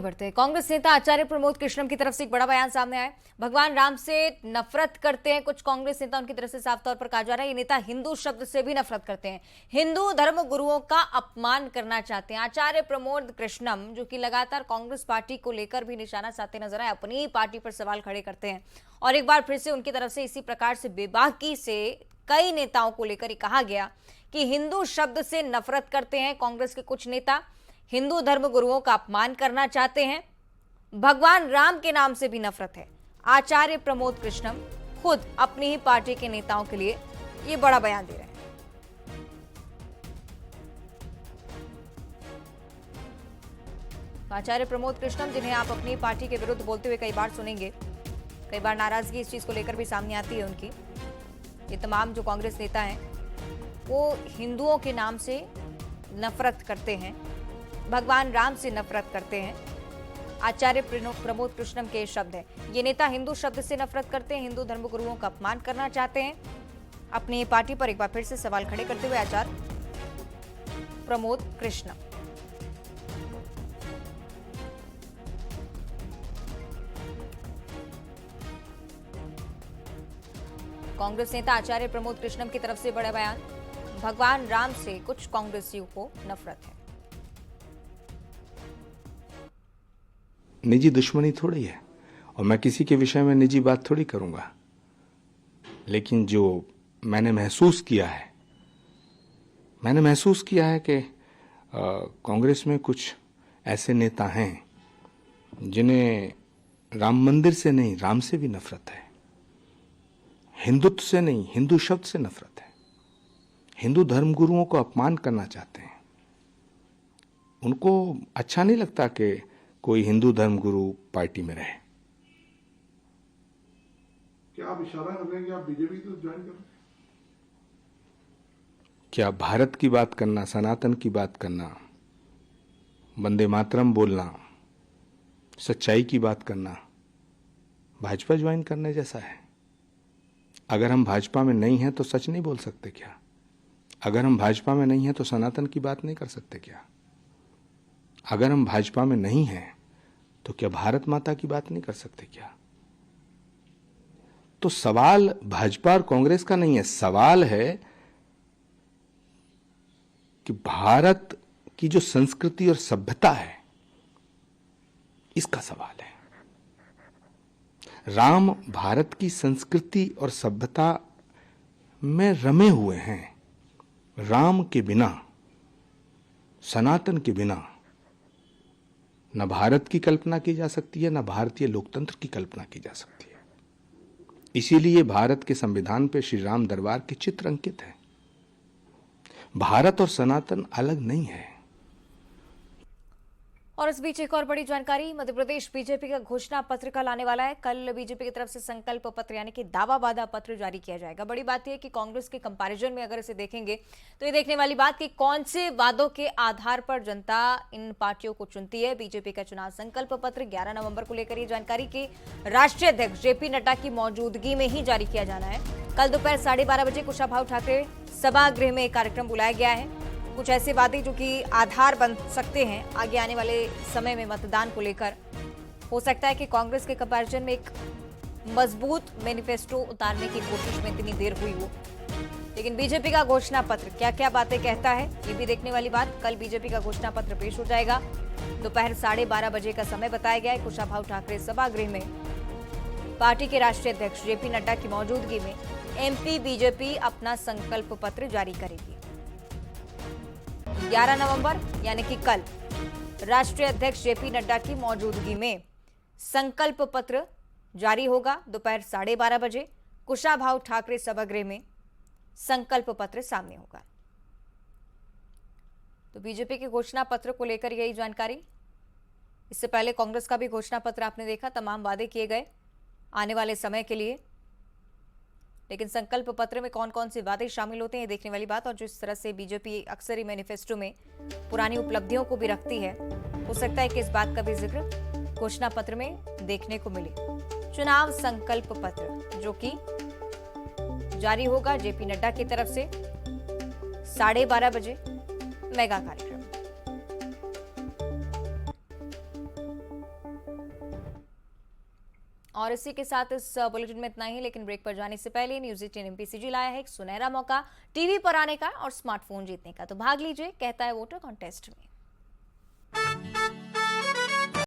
बढ़ते हैं। कांग्रेस नेता आचार्य प्रमोद कृष्णम की तरफ से एक बड़ा बयान सामने आया। भगवान राम से नफरत करते हैं कुछ कांग्रेस नेता, उनकी तरफ से साफ तौर पर कहा जा रहा है ये नेता हिंदू शब्द से भी नफरत करते हैं, हिंदू धर्म गुरुओं का अपमान करना चाहते हैं। आचार्य प्रमोद कृष्णम जो कि लगातार कांग्रेस पार्टी को लेकर भी निशाना साधते नजर आए, अपनी पार्टी पर सवाल खड़े करते हैं और एक बार फिर से उनकी तरफ से इसी प्रकार से बेबाकी से कई नेताओं को लेकर कहा गया कि हिंदू शब्द से नफरत करते हैं कांग्रेस के कुछ नेता, हिंदू धर्म गुरुओं का अपमान करना चाहते हैं, भगवान राम के नाम से भी नफरत है। आचार्य प्रमोद कृष्णम खुद अपनी ही पार्टी के नेताओं के लिए ये बड़ा बयान दे रहे हैं। आचार्य प्रमोद कृष्णम जिन्हें आप अपनी पार्टी के विरुद्ध बोलते हुए कई बार सुनेंगे, कई बार नाराजगी इस चीज को लेकर भी सामने आती है उनकी। ये तमाम जो कांग्रेस नेता हैं वो हिंदुओं के नाम से नफरत करते हैं, भगवान राम से नफरत करते हैं। आचार्य प्रमोद कृष्णम के शब्द हैं। ये नेता हिंदू शब्द से नफरत करते हैं, हिंदू धर्मगुरुओं का अपमान करना चाहते हैं। अपनी पार्टी पर एक बार फिर से सवाल खड़े करते हुए आचार्य प्रमोद कृष्णम। कांग्रेस नेता आचार्य प्रमोद कृष्णम की तरफ से बड़ा बयान। भगवान राम से कुछ कांग्रेसियों को नफरत है। निजी दुश्मनी थोड़ी है और मैं किसी के विषय में निजी बात थोड़ी करूंगा, लेकिन जो मैंने महसूस किया है कि कांग्रेस में कुछ ऐसे नेता हैं जिन्हें राम मंदिर से नहीं, राम से भी नफरत है, हिंदुत्व से नहीं, हिंदू शब्द से नफरत है, हिंदू धर्मगुरुओं को अपमान करना चाहते हैं। उनको अच्छा नहीं लगता कि कोई हिंदू धर्मगुरु पार्टी में रहे। क्या आप इशारा कर रहे हैं कि आप बीजेपी तो ज्वाइन कर रहे हैं? क्या भारत की बात करना, सनातन की बात करना, वंदे मातरम बोलना, सच्चाई की बात करना भाजपा ज्वाइन करने जैसा है? अगर हम भाजपा में नहीं हैं तो सच नहीं बोल सकते क्या? अगर हम भाजपा में नहीं हैं तो सनातन की बात नहीं कर सकते क्या? अगर हम भाजपा में नहीं हैं तो क्या भारत माता की बात नहीं कर सकते क्या? तो सवाल भाजपा और कांग्रेस का नहीं है, सवाल है कि भारत की जो संस्कृति और सभ्यता है इसका सवाल है। राम भारत की संस्कृति और सभ्यता में रमे हुए हैं। राम के बिना, सनातन के बिना न भारत की कल्पना की जा सकती है, न भारतीय लोकतंत्र की कल्पना की जा सकती है। इसीलिए भारत के संविधान पे श्री राम दरबार के चित्र अंकित है। भारत और सनातन अलग नहीं है। और इस बीच एक और बड़ी जानकारी, मध्य प्रदेश बीजेपी का घोषणा पत्र कल आने वाला है। कल बीजेपी की तरफ से संकल्प पत्र यानी कि दावा वादा पत्र जारी किया जाएगा। बड़ी बात यह है कि कांग्रेस के कंपैरिजन में अगर इसे देखेंगे तो ये देखने वाली बात कि कौन से वादों के आधार पर जनता इन पार्टियों को चुनती है। बीजेपी का चुनाव संकल्प पत्र 11 नवंबर को लेकर ये जानकारी की राष्ट्रीय अध्यक्ष जेपी नड्डा की मौजूदगी में ही जारी किया जाना है। कल दोपहर 12:30 बजे कुशाभाऊ ठाकरे सभागृह में एक कार्यक्रम बुलाया गया है। कुछ ऐसे वादे जो कि आधार बन सकते हैं आगे आने वाले समय में मतदान को लेकर। हो सकता है कि कांग्रेस के कंपैरिजन में एक मजबूत मैनिफेस्टो उतारने की कोशिश में इतनी देर हुई हो, लेकिन बीजेपी का घोषणा पत्र क्या क्या बातें कहता है ये भी देखने वाली बात। कल बीजेपी का घोषणा पत्र पेश हो जाएगा। दोपहर 12:30 बजे का समय बताया गया है। कुशाभाऊ ठाकरे सभागृह में पार्टी के राष्ट्रीय अध्यक्ष जेपी नड्डा की मौजूदगी में एमपी बीजेपी अपना संकल्प पत्र जारी करेगी। 11 नवंबर यानी कि कल राष्ट्रीय अध्यक्ष जेपी नड्डा की मौजूदगी में संकल्प पत्र जारी होगा। दोपहर 12:30 बजे कुशाभाऊ ठाकरे सभागृह में संकल्प पत्र सामने होगा। तो बीजेपी के घोषणा पत्र को लेकर यही जानकारी। इससे पहले कांग्रेस का भी घोषणा पत्र आपने देखा, तमाम वादे किए गए आने वाले समय के लिए, लेकिन संकल्प पत्र में कौन कौन से वादे शामिल होते हैं देखने वाली बात। और जिस तरह से बीजेपी अक्सर ही मैनिफेस्टो में पुरानी उपलब्धियों को भी रखती है, हो सकता है कि इस बात का भी जिक्र घोषणा पत्र में देखने को मिले। चुनाव संकल्प पत्र जो कि जारी होगा जेपी नड्डा की तरफ से 12:30 बजे मेगा कार्यक्रम। और इसी के साथ इस बुलेटिन में इतना ही, लेकिन ब्रेक पर जाने से पहले न्यूज 18 एमपीसीजी लाया है एक सुनहरा मौका टीवी पर आने का और स्मार्टफोन जीतने का। तो भाग लीजिए कहता है वोटर कॉन्टेस्ट में।